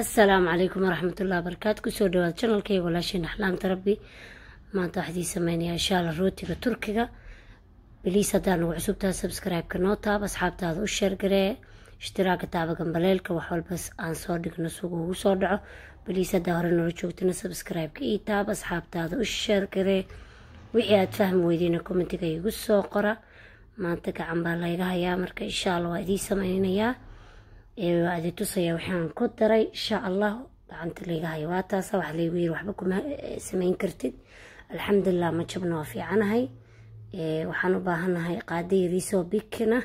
السلام عليكم ورحمة الله وبركاته. كسو دواد channel كي ولاشين أحلام تربي ما تحدي سميني إن شاء الله روتي بتركيا بليس هدان وعسوبتها سبسكرايب كنوتا بأصحاب هذا والشير قري اشتراك تابع قنبليلك وحول بس عن صادق نسوق وصادعه بليس هدان ورجوتنا سبسكرايب كيتا بأصحاب هذا والشير قري وحي أتفهم ويدينا كومنتي كي يقصوا قرا ما انتك عن بالله يا مركا إن شاء الله وادي سميني يا وادي تصيا وحان كدري إن شاء الله gacanta liiga hayo waa taas wax leeyahay wiil waxba kuma sameyn kartid alxamdulillah ma jabno waa fiicanahay waxaan u baahanahay qaado yariiso bikina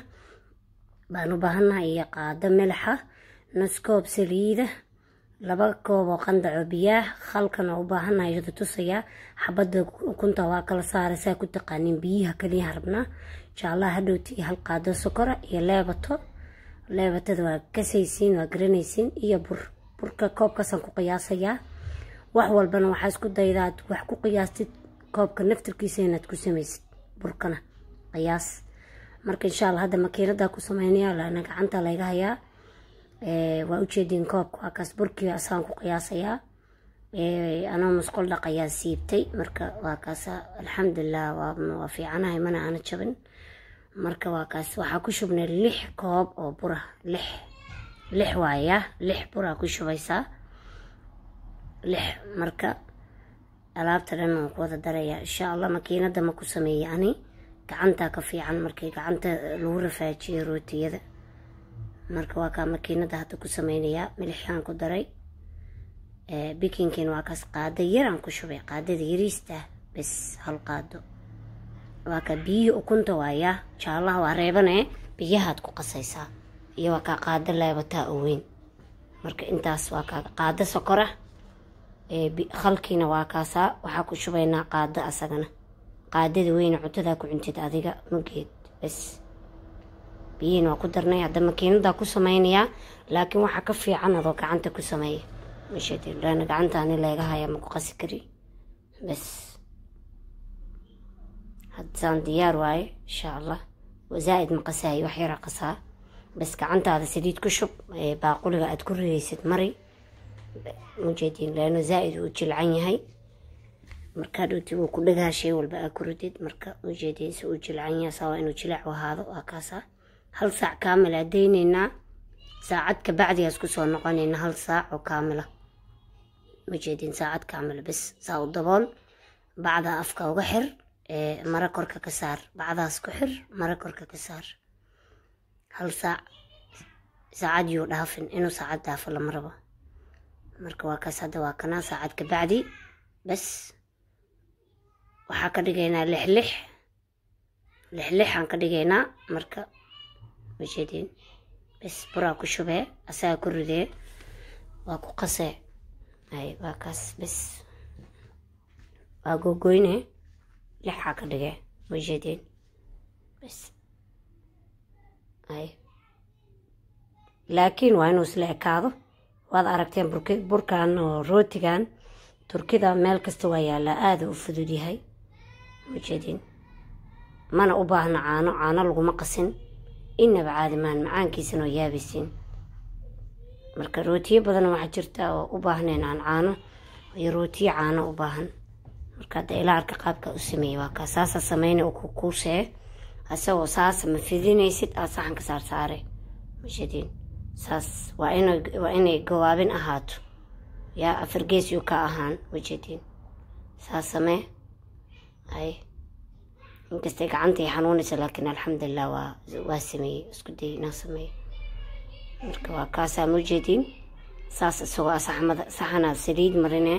baan u baahanahay iyo qaado milxa nus koob saliida laba koob oo qandac biyaah khalkan u baahanahay inta tusaya xabada ukunta waa kala saaraysaa ku taqaanin biyaha kaliya rabna insha Allah hadhowti hal qaado sokor iyo leebatada waa kasaysiin waa garanaysiin iyo burka koobka san ku qiyaasaya wax walbana waxa isku daydaa wax ku qiyaastid koobka naftirkiisa inaad ku sameeysid burkana qiyaas marka insha Allah hadda makiinada ku sameeynaya laana gacanta la iga haya waa u jeedin koobka waa kaas burkii asaan ku qiyaasaya ana musqul dhaqaya siibtay marka waa kaas alxamdulillah waa fiicanahay mana ana jabin marka waa kaas waxa ku shubnay 6 koob oo bura 6 waaya 6 bura ku shubaysaa 6 marka alaabta dhan ku wada daraya insha Allah makiinada ma ku sameeyay ani gacanta ka fiican markay gacanta lagu rafaajiyo rootiyada marka waa ka makiinada hadda ku sameeynaya milixaan ku daray baking waa kaas qaado yaraan ku shubay qaadada yariista bas hal qaado waa ka biyo ukunta waaya insha Allah waa reebane biyahaad ku qasaysaa iyo waa ka qaado leebata weyn marka intaas waa ka qaado sokora khalkiina waa kaasa waxa ku shubaynaa qaado asagana qaadada weyn cuntada ku cuntid adiga mugeed bas biyiin waa ku darnay hadda makiinada ku sameeynaya laakiin waxa ka fiican adoo gacanta ku sameeyay mashadin lana gacanta ani leega haya ma ku qasi kari bas hadaan diyaar waay insha Allah وزائد مقساي وحيرة قصا بس كعنت هذا سديد كشب باقولي قاعد كريسة مري موجودين لأنه زائد وجل عيني هاي مركادو تبو كلها شيء والبقى كرديد مركا موجودين سوجل عيني سواء إنه جلع وهذا وأكاسا هل ساعة كاملة ديننا ساعات كبعد يسكسوا نقانين هل ساعة كاملة موجودين ساعات كاملة بس ساعة الضبان بعدها أفكا وغحر مرة كركا كسار بعدها سكحر مرة كركا كسار هل ساعد يو دافن إنه ساعد دافن لمربا مركا واكاسا دواكنا ساعد كبعدي بس وحاكا ديجينا لحلح عنكا ديجينا مركا مجيدين بس براكو شبه أسايا كردي واكو قصي أي واكاس بس واكو قويني لحا كدغه وجدين بس اي لكن وين وسلكاده واد aragteen burkan oo rootigan turkida meel kasta waa yaala aad u fudud yahay wajidin mana u baahna caano lagu ma qasin inaba caadi macaankiisana oo yaabisin marka rootiyo badan waxa jirta oo u baahneen caano iyo rootiyo caano u baahan marka ila arka qaabka u sameeyay waa ka saasa sameeyay oo ku kuusay asoo saas ma fidinaysid saxan ka saarsaare mashadin saas waa inay gawaabin ahaato ya afargees yu ka ahaan wajidin saas samee ay inkastay gacantay xanuunaysa laakiin alxamdulillah waa sameeyay isku dayna sameeyay marka waa ka saamujidin saas soo saxana saliid marine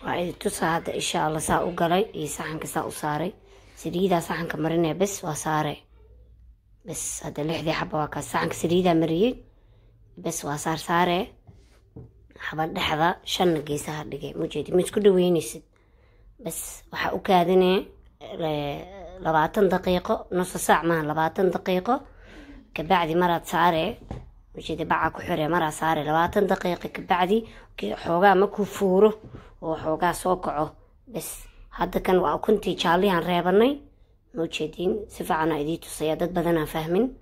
وعيد تصعد إن شاء الله ساعة وقلي يسحن كساعة وصاري سريدة سحن كمرنا بس وصاري بس هذا اللي حدي حبة وكا سحن سريدة مريد بس وصار صاري حبة لحظة شن جيسها دقي موجود مش كل وين يسد بس وحأكادني 20 دقيقة نص ساعة ما 20 دقيقة كبعد مرة صاري موجود بقى كحرة مرة صاري 20 دقيقة كبعدي حوجا مكو فوره وحوجا سوكعه بس هذا كان وكنتي شالي عن ريبني موجودين سفعنا إديتو صيادات بدنا فاهمين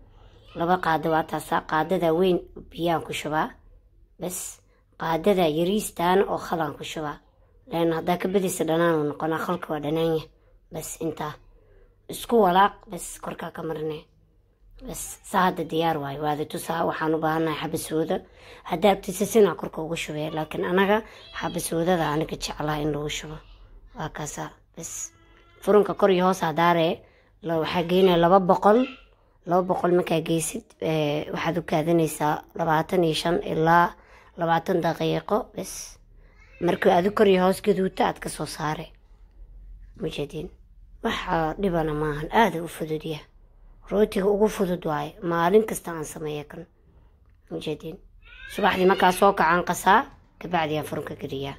لبا قاعدة واتاسا قاعدة وين بيان كشبا بس qaadada yariistaan oo khalaan ku shubaa لأن هذا كبديس دنان ونقنا خلق ودنانية بس انت اسكو ولاق بس كركا كمرني بس ساعد الديار واي وهذا تسعة وحانو بهانا حب السودة هدا بتسسينا كركا وشوية لكن أنا حب السودة ده أنا كتش على إنه وشوه وكاسا بس فرنك كوري هوس هداري لو حقينا لو بقول مكا جيسد وحدو كادنيسا 25 إلا 20 دقيقة بس markii aad koriyo hoos gaduuta aad ka soo saaray mujadin waxa dhibana maahan aad u fududiya rootiga ugu fudud waay maalin kasta aan sameeyo kan mujadin subaxdii markaa soo kacan qasaa ka bacdi aan furunka gariya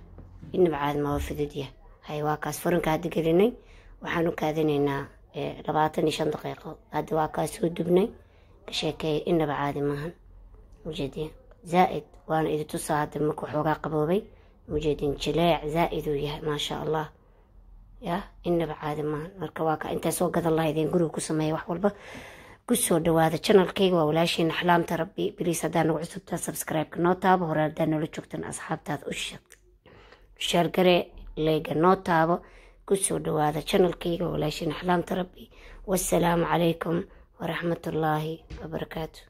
inaba caad ma fududiya hay waa kaas furunka had galinay waxaan u kaadinaynaa 25 daqiiqo hada waa kaas soo dubnay ka sheekay inaba caad maahan mujadin زائد وانا اذا تصاد مكو xoogaa qaboobay مجدين جلاع زائد وياه ما شاء الله يا إن بعد ما مركواك أنت سوق هذا الله يدين قولوا كسمية وحولبه كسر دواذا channel كي ولا شيء نحلام تربي بليس دانو عصبتا سبسكرايب كنوتاب هورا دانو لشوكتن أصحاب تاذ شير قري ليقى نوتاب كسر دواذا channel كي ولا شيء نحلام تربي والسلام عليكم ورحمة الله وبركاته.